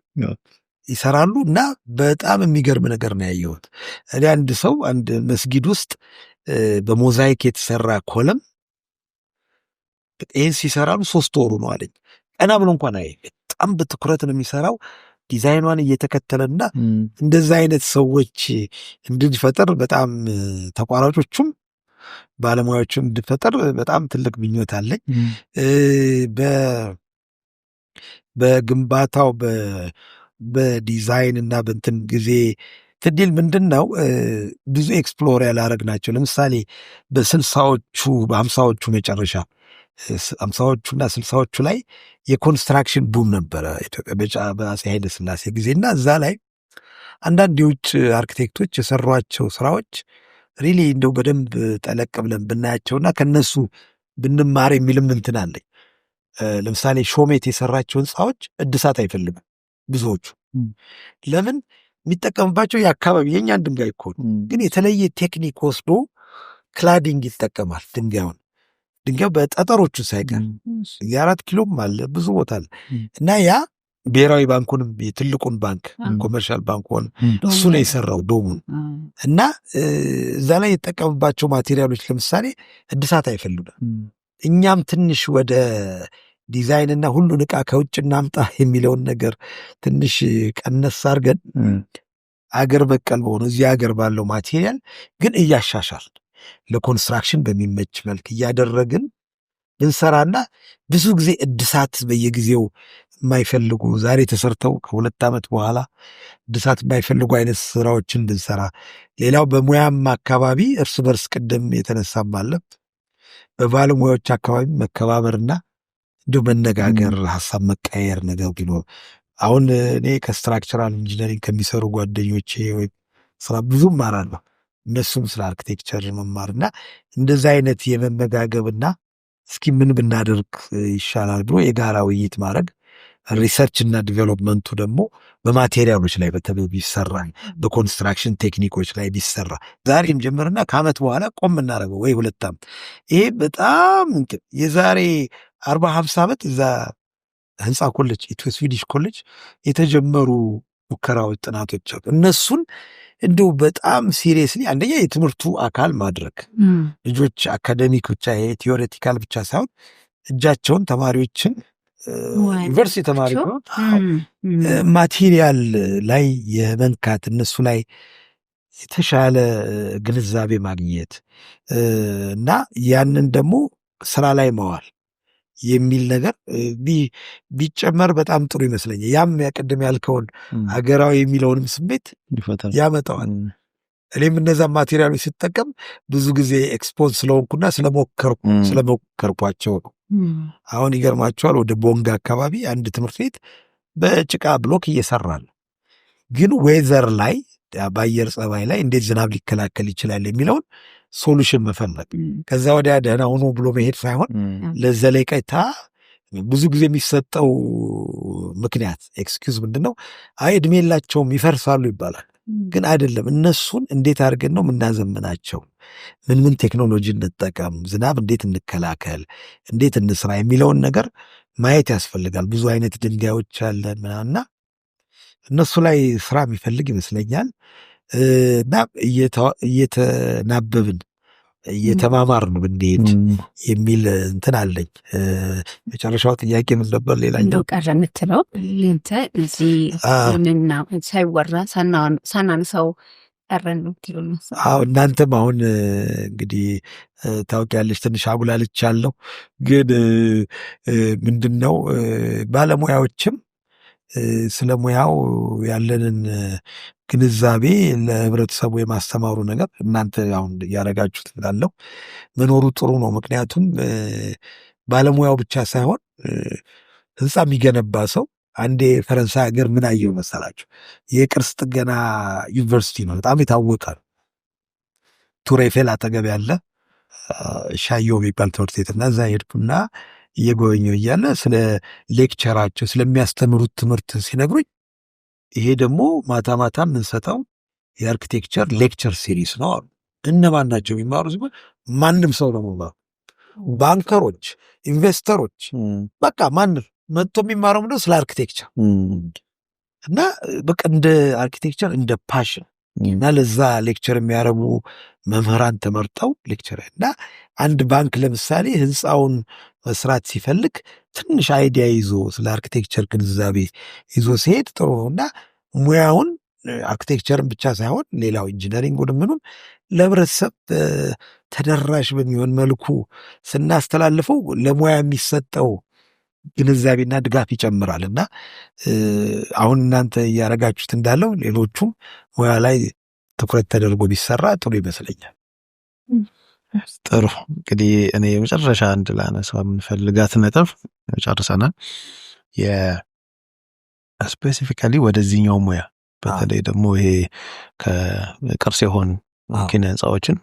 ይሰራሉ እና በጣም የሚገርም ነገር ነው ያየሁት። እኔ አንድ ሰው አንድ መስጊድ ውስጥ በሞዛይክ የተሰራ ኮለም ይህን ሲሰራሉ 3 ወሩ ነው አለኝ። ቀና ብሎ እንኳን አይ በጣም በትኩረት ነው የሚሰራው ዲዛይኗን እየተከተለና እንደዛ አይነት ሰዎች እንድንፈጠር በጣም ተቋራጮቹም ባለሙያዎቹም እንድንፈጠር በጣም ትልቅ ምኞት አለኝ። በግንባታው በዲዛይን እና በእንትን ጊዜ ትዲል ምንድን ነው ብዙ ኤክስፕሎር ያላረግናቸው ለምሳሌ በ60ዎቹ በ50ዎቹ መጨረሻ 50ዎቹና 60ዎቹ ላይ የኮንስትራክሽን ቡም ነበረ ኢትዮጵያ በአፄ ኃይለ ሥላሴ ጊዜና እዛ ላይ አንዳንድ የውጭ አርኪቴክቶች የሰሯቸው ስራዎች ሪሊ እንደው በደንብ ጠለቅ ብለን ብናያቸውና ከነሱ ብንማር የሚልም እንትን አለኝ። ለምሳሌ ሾሜት የሰራቸው ህንፃዎች እድሳት አይፈልግም ብዙዎቹ። ለምን የሚጠቀምባቸው የአካባቢ የእኛን ድንጋይ እኮ ነው፣ ግን የተለየ ቴክኒክ ወስዶ ክላዲንግ ይጠቀማል ድንጋዩ በጠጠሮቹ ሳይቀር 4 ኪሎም አለ ብዙ ቦታ አለ እና ያ ብሔራዊ ባንኩንም የትልቁን ባንክ ኮመርሻል ባንክ ሆነ እሱ ነው የሰራው ዶሙን እና እዛ ላይ የተጠቀምባቸው ማቴሪያሎች ለምሳሌ እድሳት አይፈልጉም። እኛም ትንሽ ወደ ዲዛይን እና ሁሉን ዕቃ ከውጭ እናምጣ የሚለውን ነገር ትንሽ ቀነስ አድርገን አገር በቀል በሆነ እዚህ አገር ባለው ማቴሪያል ግን እያሻሻል ለኮንስትራክሽን በሚመች መልክ እያደረግን ብንሰራና ብዙ ጊዜ እድሳት በየጊዜው የማይፈልጉ ዛሬ ተሰርተው ከ2 ዓመት በኋላ እድሳት የማይፈልጉ አይነት ስራዎችን ብንሰራ። ሌላው በሙያም አካባቢ እርስ በርስ ቅድም የተነሳም አለ በባለሙያዎች አካባቢ መከባበርና እንዲሁ መነጋገር ሀሳብ መቀየር ነገር ቢኖር አሁን እኔ ከስትራክቸራል ኢንጂነሪንግ ከሚሰሩ ጓደኞቼ ወይ ስራ ብዙም ማራለሁ እነሱም ስለ አርኪቴክቸር መማርና እንደዛ አይነት የመመጋገብና እስኪ ምን ብናደርግ ይሻላል ብሎ የጋራ ውይይት ማድረግ ሪሰርች እና ዲቨሎፕመንቱ ደግሞ በማቴሪያሎች ላይ በተለይ ቢሰራ በኮንስትራክሽን ቴክኒኮች ላይ ቢሰራ ዛሬም ጀምርና ከዓመት በኋላ ቆም እናደርገው ወይ 2 ዓመት ይሄ በጣም የዛሬ 40-50 ዓመት እዛ ህንፃ ኮሌጅ ኢትዮ ስዊዲሽ ኮሌጅ የተጀመሩ ሙከራዎች ጥናቶች አሉ። እነሱን እንደው በጣም ሲሪየስሊ አንደኛ የትምህርቱ አካል ማድረግ ልጆች አካደሚክ ብቻ ቲዮሬቲካል ብቻ ሳይሆን እጃቸውን ተማሪዎችን ዩኒቨርሲቲ ተማሪዎች ማቴሪያል ላይ የመንካት እነሱ ላይ የተሻለ ግንዛቤ ማግኘት እና ያንን ደግሞ ስራ ላይ መዋል የሚል ነገር ቢጨመር በጣም ጥሩ ይመስለኛል። ያም ያቀደም ያልከውን ሀገራዊ የሚለውንም ስሜት ያመጣዋል። እኔም እነዛ ማቴሪያሎች ስጠቀም ብዙ ጊዜ ኤክስፖዝ ስለሆንኩና ስለሞከርኳቸው ነው። አሁን ይገርማቸዋል ወደ ቦንጋ አካባቢ አንድ ትምህርት ቤት በጭቃ ብሎክ እየሰራል፣ ግን ዌዘር ላይ በአየር ጸባይ ላይ እንዴት ዝናብ ሊከላከል ይችላል የሚለውን ሶሉሽን መፈለግ ከዛ ወዲያ ደህና ሆኖ ብሎ መሄድ ሳይሆን ለዘለቄታ ብዙ ጊዜ የሚሰጠው ምክንያት ኤክስኪውዝ ምንድን ነው? አይ እድሜ የላቸውም ይፈርሳሉ ይባላል። ግን አይደለም። እነሱን እንዴት አድርገን ነው የምናዘምናቸው? ምን ቴክኖሎጂ እንጠቀም፣ ዝናብ እንዴት እንከላከል፣ እንዴት እንስራ የሚለውን ነገር ማየት ያስፈልጋል። ብዙ አይነት ድንጋዮች አለን ምናምና እነሱ ላይ ስራ የሚፈልግ ይመስለኛል። እና እየተናበብን እየተማማርን ብንሄድ የሚል እንትን አለኝ። መጨረሻው ጥያቄ ምን ነበር? ሌላኛው ቀረ የምትለው እንተ እዚህ ምንና ሳይወራ ሳናንሰው ቀረን ነው ትሉ ነው። እናንተም አሁን እንግዲህ ታውቂያለሽ ትንሽ አጉላልቻለሁ፣ ግን ምንድነው ባለሙያዎችም ስለ ሙያው ያለንን ግንዛቤ ለህብረተሰቡ የማስተማሩ ነገር እናንተ አሁን እያደረጋችሁት እንዳለው መኖሩ ጥሩ ነው። ምክንያቱም ባለሙያው ብቻ ሳይሆን ህንፃ የሚገነባ ሰው አንዴ ፈረንሳይ ሀገር ምን አየው መሰላችሁ? የቅርስ ጥገና ዩኒቨርሲቲ ነው፣ በጣም የታወቀ ነው። ቱር ኤፌል አጠገብ ያለ ሻዮ የሚባል ትምህርት ቤት እና እዛ ሄድኩና እየጎበኘው እያለ ስለ ሌክቸራቸው ስለሚያስተምሩት ትምህርት ሲነግሩኝ ይሄ ደግሞ ማታ ማታ የምንሰጠው የአርኪቴክቸር ሌክቸር ሲሪስ ነው አሉ። እነማን ናቸው የሚማሩ ሲባል ማንም ሰው ነው የሚማሩ፣ ባንከሮች፣ ኢንቨስተሮች፣ በቃ ማንም መጥቶ የሚማረው ምንድነው ስለ አርኪቴክቸር እና በቃ እንደ አርኪቴክቸር እንደ ፓሽን እና ለዛ ሌክቸር የሚያረጉ መምህራን ተመርጠው ሌክቸር እና አንድ ባንክ ለምሳሌ ህንፃውን መስራት ሲፈልግ ትንሽ አይዲያ ይዞ ስለ አርኪቴክቸር ግንዛቤ ይዞ ሲሄድ ጥሩ ነው እና ሙያውን አርኪቴክቸርን ብቻ ሳይሆን ሌላው ኢንጂነሪንግ ምኑን ለህብረተሰብ ተደራሽ በሚሆን መልኩ ስናስተላልፈው ለሙያ የሚሰጠው ግንዛቤና ድጋፍ ይጨምራል እና አሁን እናንተ እያረጋችሁት እንዳለው ሌሎቹም ሙያ ላይ ትኩረት ተደርጎ ቢሰራ ጥሩ ይመስለኛል። ጥሩ እንግዲህ እኔ የመጨረሻ አንድ ላነሳው የምንፈልጋት ነጥብ ጨርሰናል። ስፔሲፊካሊ ወደዚህኛው ሙያ በተለይ ደግሞ ይሄ ከቅርስ የሆኑ ኪነ ህንፃዎችን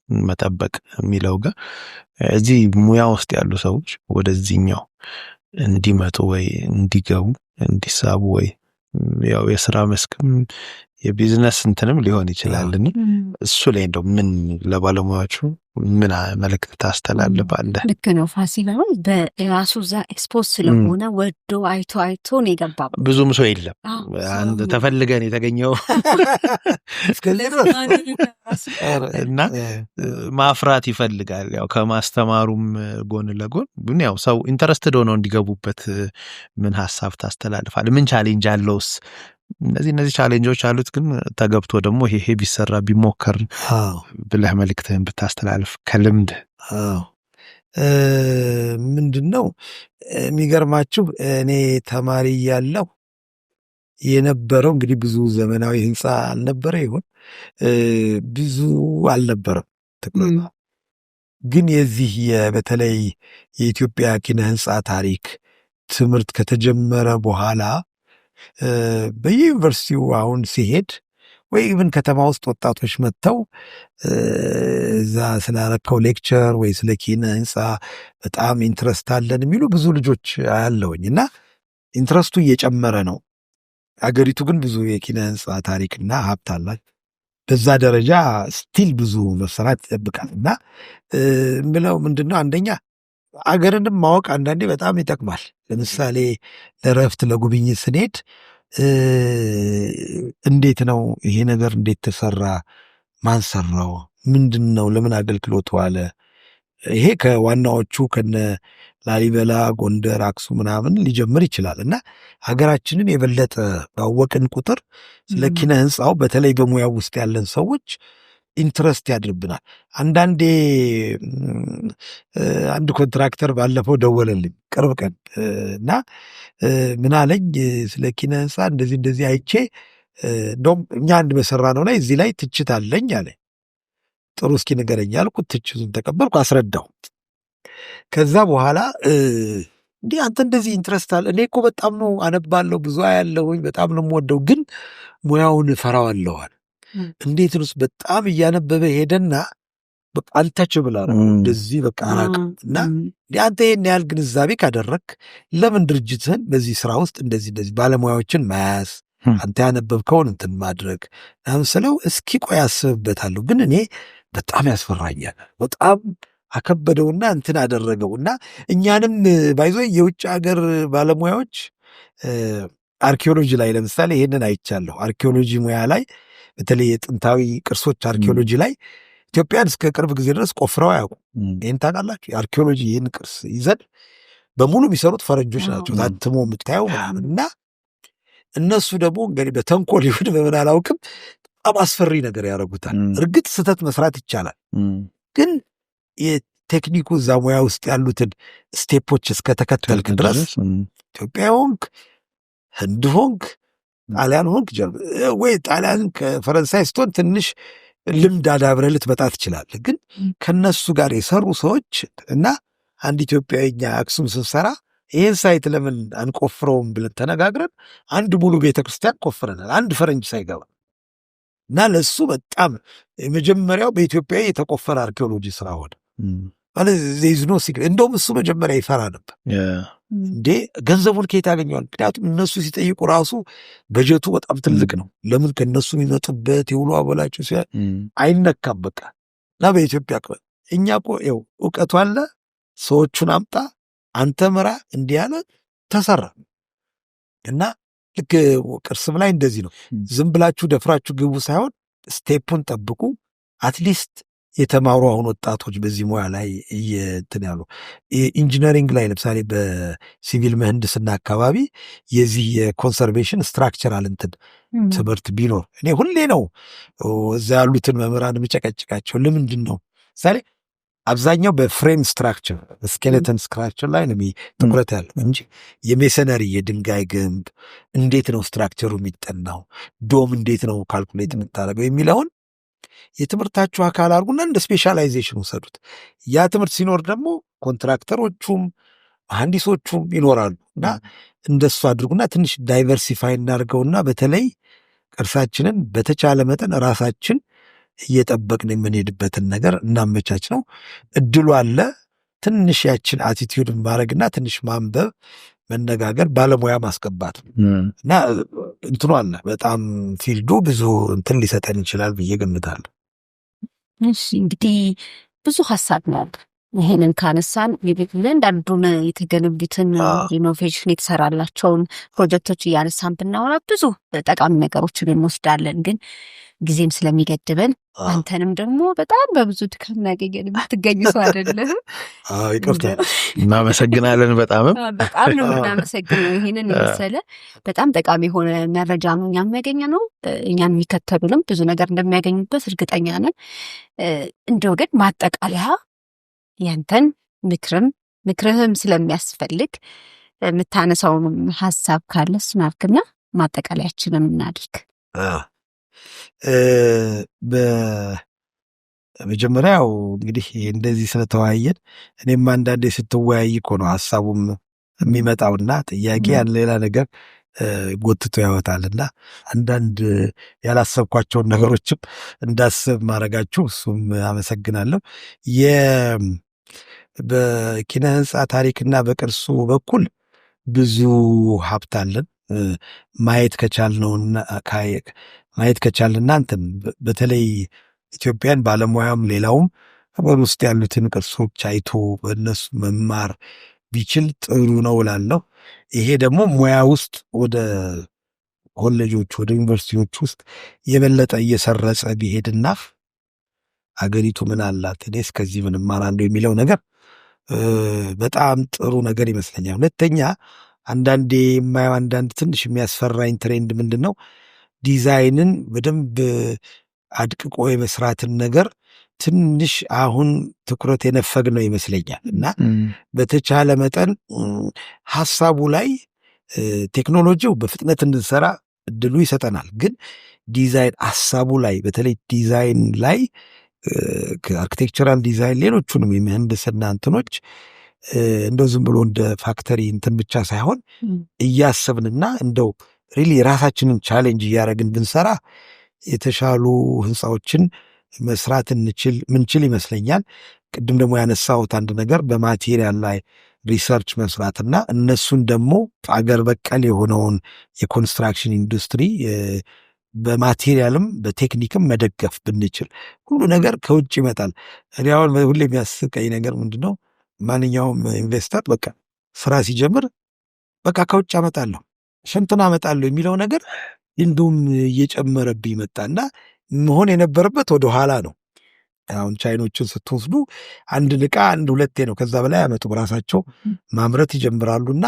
መጠበቅ የሚለው ጋር እዚህ ሙያ ውስጥ ያሉ ሰዎች ወደዚህኛው እንዲመጡ ወይ እንዲገቡ እንዲሳቡ ወይ ያው የስራ መስክም የቢዝነስ እንትንም ሊሆን ይችላልን እሱ ላይ እንደው ምን ለባለሙያዎቹ ምን መልእክት ታስተላልፋለህ? ልክ ነው ፋሲል። አሁን በራሱ እዛ ኤክስፖዝ ስለሆነ ወዶ አይቶ ነው የገባው። ብዙም ሰው የለም። አንድ ተፈልገን የተገኘው እና ማፍራት ይፈልጋል። ያው ከማስተማሩም ጎን ለጎን ግን ያው ሰው ኢንተረስትድ ሆነው እንዲገቡበት ምን ሀሳብ ታስተላልፋለህ? ምን ቻሌንጅ አለውስ? እነዚህ ቻሌንጆች አሉት፣ ግን ተገብቶ ደግሞ ይሄ ቢሰራ ቢሞከር ብለህ መልእክትህን ብታስተላልፍ ከልምድ። ምንድነው የሚገርማችሁ እኔ ተማሪ ያለው የነበረው እንግዲህ ብዙ ዘመናዊ ህንፃ አልነበረ ይሆን ብዙ አልነበረም ተቆጣ። ግን የዚህ በተለይ የኢትዮጵያ ኪነ ህንፃ ታሪክ ትምህርት ከተጀመረ በኋላ በዩኒቨርሲቲው አሁን ሲሄድ ወይ ኢቭን ከተማ ውስጥ ወጣቶች መጥተው እዛ ስላረከው ሌክቸር ወይ ስለ ኪነ ህንፃ በጣም ኢንትረስት አለን የሚሉ ብዙ ልጆች አያለውኝ እና ኢንትረስቱ እየጨመረ ነው። አገሪቱ ግን ብዙ የኪነ ህንፃ ታሪክና ሀብት አላት። በዛ ደረጃ ስቲል ብዙ መሰራት ይጠብቃል እና ምለው ምንድነው አንደኛ አገርንም ማወቅ አንዳንዴ በጣም ይጠቅማል። ለምሳሌ ለረፍት ለጉብኝት ስንሄድ እንዴት ነው ይሄ ነገር እንዴት ተሰራ፣ ማን ሰራው፣ ምንድን ነው፣ ለምን አገልግሎት ዋለ? ይሄ ከዋናዎቹ ከነ ላሊበላ፣ ጎንደር፣ አክሱም ምናምን ሊጀምር ይችላል እና ሀገራችንን የበለጠ ባወቅን ቁጥር ስለ ኪነ ህንፃው በተለይ በሙያው ውስጥ ያለን ሰዎች ኢንትረስት ያድርብናል። አንዳንዴ አንድ ኮንትራክተር ባለፈው ደወለልኝ ቅርብ ቀን እና ምን አለኝ ስለ ኪነ ህንፃ እንደዚህ አይቼ እንደውም እኛ አንድ መሰራ ነው ላይ እዚህ ላይ ትችት አለኝ አለ። ጥሩ እስኪ ንገረኝ አልኩት። ትችቱን ተቀበልኩ፣ አስረዳው። ከዛ በኋላ እንዲህ አንተ እንደዚህ ኢንትረስት አለ? እኔ እኮ በጣም ነው አነባለሁ፣ ብዙ አያለሁኝ፣ በጣም ነው የምወደው፣ ግን ሙያውን እፈራዋለዋል። እንዴት ነው? በጣም እያነበበ ሄደና በቃ አንታችብል አደረገው እንደዚህ በቃ አላውቅም። እና አንተ ይሄን ያህል ግንዛቤ ካደረግ ለምን ድርጅትህን በዚህ ስራ ውስጥ እንደዚህ ባለሙያዎችን መያዝ አንተ ያነበብከውን እንትን ማድረግ ስለው እስኪ ቆይ አስብበታለሁ፣ ግን እኔ በጣም ያስፈራኛል። በጣም አከበደውና እንትን አደረገውና እኛንም ባይዞ የውጭ ሀገር ባለሙያዎች አርኪኦሎጂ ላይ ለምሳሌ ይሄንን አይቻለሁ። አርኪኦሎጂ ሙያ ላይ በተለይ የጥንታዊ ቅርሶች አርኪኦሎጂ ላይ ኢትዮጵያን እስከ ቅርብ ጊዜ ድረስ ቆፍረው አያውቁም። ይህን ታውቃላችሁ? የአርኪኦሎጂ ይህን ቅርስ ይዘን በሙሉ የሚሰሩት ፈረንጆች ናቸው፣ ታትሞ የምታየው ምናምን እና እነሱ ደግሞ እንግዲህ በተንኮል ይሁን በምን አላውቅም በጣም አስፈሪ ነገር ያደርጉታል። እርግጥ ስህተት መስራት ይቻላል፣ ግን የቴክኒኩ እዛ ሙያ ውስጥ ያሉትን ስቴፖች እስከተከተልክ ድረስ ኢትዮጵያ ሆንክ፣ ህንድ ሆንክ፣ ጣሊያን ሆንክ፣ ወይ ጣሊያን ከፈረንሳይ ስትሆን ትንሽ ልምድ አዳብረህ ልትመጣ ትችላለህ። ግን ከነሱ ጋር የሰሩ ሰዎች እና አንድ ኢትዮጵያዊ እኛ አክሱም ስንሰራ ይህን ሳይት ለምን አንቆፍረውም ብለን ተነጋግረን አንድ ሙሉ ቤተክርስቲያን ቆፍረናል፣ አንድ ፈረንጅ ሳይገባ እና ለሱ በጣም የመጀመሪያው በኢትዮጵያ የተቆፈረ አርኪኦሎጂ ስራ ሆነ። ማለት ዜዝኖ ሲክሬት። እንደውም እሱ መጀመሪያ ይፈራ ነበር። እንዴ ገንዘቡን ከየት ያገኘዋል? ምክንያቱም እነሱ ሲጠይቁ ራሱ በጀቱ በጣም ትልቅ ነው። ለምን ከእነሱ የሚመጡበት የውሎ አበላቸው አይነካም። በቃ እና በኢትዮጵያ እኛ እኮ ይኸው እውቀቱ አለ፣ ሰዎቹን አምጣ፣ አንተ ምራ፣ እንዲህ ያለ ተሰራ እና ልክ ቅርስም ላይ እንደዚህ ነው። ዝም ብላችሁ ደፍራችሁ ግቡ ሳይሆን ስቴፑን ጠብቁ። አትሊስት የተማሩ አሁን ወጣቶች በዚህ ሙያ ላይ እንትን ያሉ ኢንጂነሪንግ ላይ ለምሳሌ በሲቪል ምህንድስና አካባቢ የዚህ የኮንሰርቬሽን ስትራክቸራል እንትን ትምህርት ቢኖር እኔ ሁሌ ነው እዛ ያሉትን መምህራን የምጨቀጭቃቸው። ለምንድን ነው ምሳሌ አብዛኛው በፍሬም ስትራክቸር ስኬሌተን ስትራክቸር ላይ ነው ትኩረት ያለው እንጂ የሜሰነሪ የድንጋይ ግንብ እንዴት ነው ስትራክቸሩ የሚጠናው፣ ዶም እንዴት ነው ካልኩሌት የምታደርገው የሚለውን የትምህርታችሁ አካል አድርጉና እንደ ስፔሻላይዜሽን ውሰዱት። ያ ትምህርት ሲኖር ደግሞ ኮንትራክተሮቹም መሐንዲሶቹም ይኖራሉ እና እንደሱ አድርጉና ትንሽ ዳይቨርሲፋይ እናድርገውና በተለይ ቅርሳችንን በተቻለ መጠን ራሳችን እየጠበቅን የምንሄድበትን ነገር እናመቻች ነው። እድሉ አለ። ትንሽ ያችን አቲቲዩድ ማድረግና ትንሽ ማንበብ፣ መነጋገር፣ ባለሙያ ማስገባት እና እንትኑ አለ። በጣም ፊልዱ ብዙ እንትን ሊሰጠን ይችላል ብዬ ገምታለሁ። እሺ እንግዲህ ብዙ ሀሳብ ነው። ይሄንን ካነሳን እንዳንዱን የተገነቡትን ኢኖቬሽን የተሰራላቸውን ፕሮጀክቶች እያነሳን ብናወራ ብዙ ጠቃሚ ነገሮችን እንወስዳለን። ግን ጊዜም ስለሚገድበን አንተንም ደግሞ በጣም በብዙ ድካም ያገኘን የምትገኝ ሰው አይደለም። ይቅርታ። እናመሰግናለን። በጣም ነው እናመሰግነው። ይሄንን የመሰለ በጣም ጠቃሚ የሆነ መረጃ ነው እኛም ያገኘ ነው። እኛን የሚከተሉንም ብዙ ነገር እንደሚያገኙበት እርግጠኛ ነን። እንደው ግን ማጠቃለያ ያንተን ምክርህም ስለሚያስፈልግ የምታነሳውንም ሀሳብ ካለ እሱን አድርግና ማጠቃለያችንን እናድርግ። በመጀመሪያው እንግዲህ እንደዚህ ስለተወያየን እኔም አንዳንዴ ስትወያይ እኮ ነው ሀሳቡም የሚመጣውና ጥያቄ ያን ሌላ ነገር ጎትቶ ያወጣልና አንዳንድ ያላሰብኳቸውን ነገሮችም እንዳስብ ማድረጋችሁ እሱም አመሰግናለሁ። በኪነ ህንፃ ታሪክና በቅርሱ በኩል ብዙ ሀብት አለን። ማየት ከቻልንና እንትን በተለይ ኢትዮጵያን ባለሙያም ሌላውም ሀገር ውስጥ ያሉትን ቅርሶች አይቶ በእነሱ መማር ቢችል ጥሩ ነው እላለሁ። ይሄ ደግሞ ሙያ ውስጥ ወደ ኮሌጆች ወደ ዩኒቨርሲቲዎች ውስጥ የበለጠ እየሰረጸ ቢሄድና አገሪቱ ምን አላት እኔ እስከዚህ ምን እማራለሁ የሚለው ነገር በጣም ጥሩ ነገር ይመስለኛል። ሁለተኛ አንዳንዴ የማየው አንዳንድ ትንሽ የሚያስፈራኝ ትሬንድ ምንድን ነው፣ ዲዛይንን በደንብ አድቅቆ የመስራትን ነገር ትንሽ አሁን ትኩረት የነፈግ ነው ይመስለኛል እና በተቻለ መጠን ሀሳቡ ላይ ቴክኖሎጂው በፍጥነት እንድንሰራ እድሉ ይሰጠናል። ግን ዲዛይን ሀሳቡ ላይ በተለይ ዲዛይን ላይ ከአርኪቴክቸራል ዲዛይን ሌሎቹንም የምህንድስና እንትኖች እንደው ዝም ብሎ እንደ ፋክተሪ እንትን ብቻ ሳይሆን እያሰብንና እንደው ሪሊ ራሳችንን ቻሌንጅ እያደረግን ብንሰራ የተሻሉ ህንፃዎችን መስራት ምንችል ይመስለኛል። ቅድም ደግሞ ያነሳሁት አንድ ነገር በማቴሪያል ላይ ሪሰርች መስራትና እነሱን ደግሞ አገር በቀል የሆነውን የኮንስትራክሽን ኢንዱስትሪ በማቴሪያልም በቴክኒክም መደገፍ ብንችል። ሁሉ ነገር ከውጭ ይመጣል። እኔ አሁን ሁሌ የሚያስቀኝ ነገር ምንድነው፣ ማንኛውም ኢንቨስተር በቃ ስራ ሲጀምር በቃ ከውጭ አመጣለሁ ሸንትና አመጣለሁ የሚለው ነገር እንዲሁም እየጨመረብኝ መጣና መሆን የነበረበት ወደ ኋላ ነው። አሁን ቻይኖችን ስትወስዱ አንድ ዕቃ አንድ ሁለቴ ነው፣ ከዛ በላይ ያመጡ በራሳቸው ማምረት ይጀምራሉና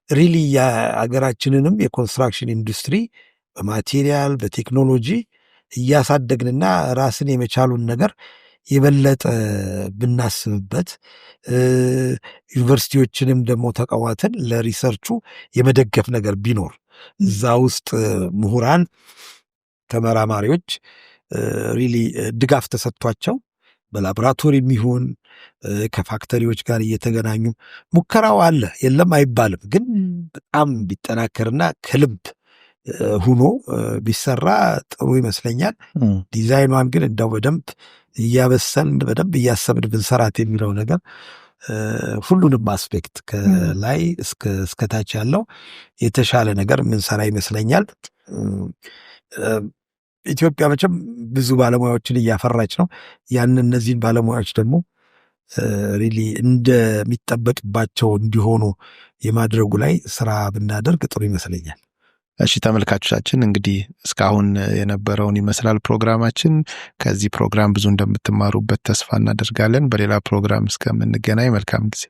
ሪሊ የአገራችንንም የኮንስትራክሽን ኢንዱስትሪ በማቴሪያል በቴክኖሎጂ እያሳደግንና ራስን የመቻሉን ነገር የበለጠ ብናስብበት ዩኒቨርሲቲዎችንም ደግሞ ተቋማትን ለሪሰርቹ የመደገፍ ነገር ቢኖር እዛ ውስጥ ምሁራን ተመራማሪዎች ሪሊ ድጋፍ ተሰጥቷቸው በላቦራቶሪ የሚሆን ከፋክተሪዎች ጋር እየተገናኙ ሙከራው አለ የለም አይባልም፣ ግን በጣም ቢጠናከርና ከልብ ሁኖ ቢሰራ ጥሩ ይመስለኛል። ዲዛይኗን ግን እንደው በደንብ እያበሰልን በደንብ እያሰብን ብንሰራት የሚለው ነገር ሁሉንም አስፔክት ከላይ እስከታች ያለው የተሻለ ነገር ምንሰራ ይመስለኛል። ኢትዮጵያ መቼም ብዙ ባለሙያዎችን እያፈራች ነው። እነዚህን ባለሙያዎች ደግሞ ሪሊ እንደሚጠበቅባቸው እንዲሆኑ የማድረጉ ላይ ስራ ብናደርግ ጥሩ ይመስለኛል። እሺ ተመልካቾቻችን እንግዲህ እስካሁን የነበረውን ይመስላል ፕሮግራማችን። ከዚህ ፕሮግራም ብዙ እንደምትማሩበት ተስፋ እናደርጋለን። በሌላ ፕሮግራም እስከምንገናኝ መልካም ጊዜ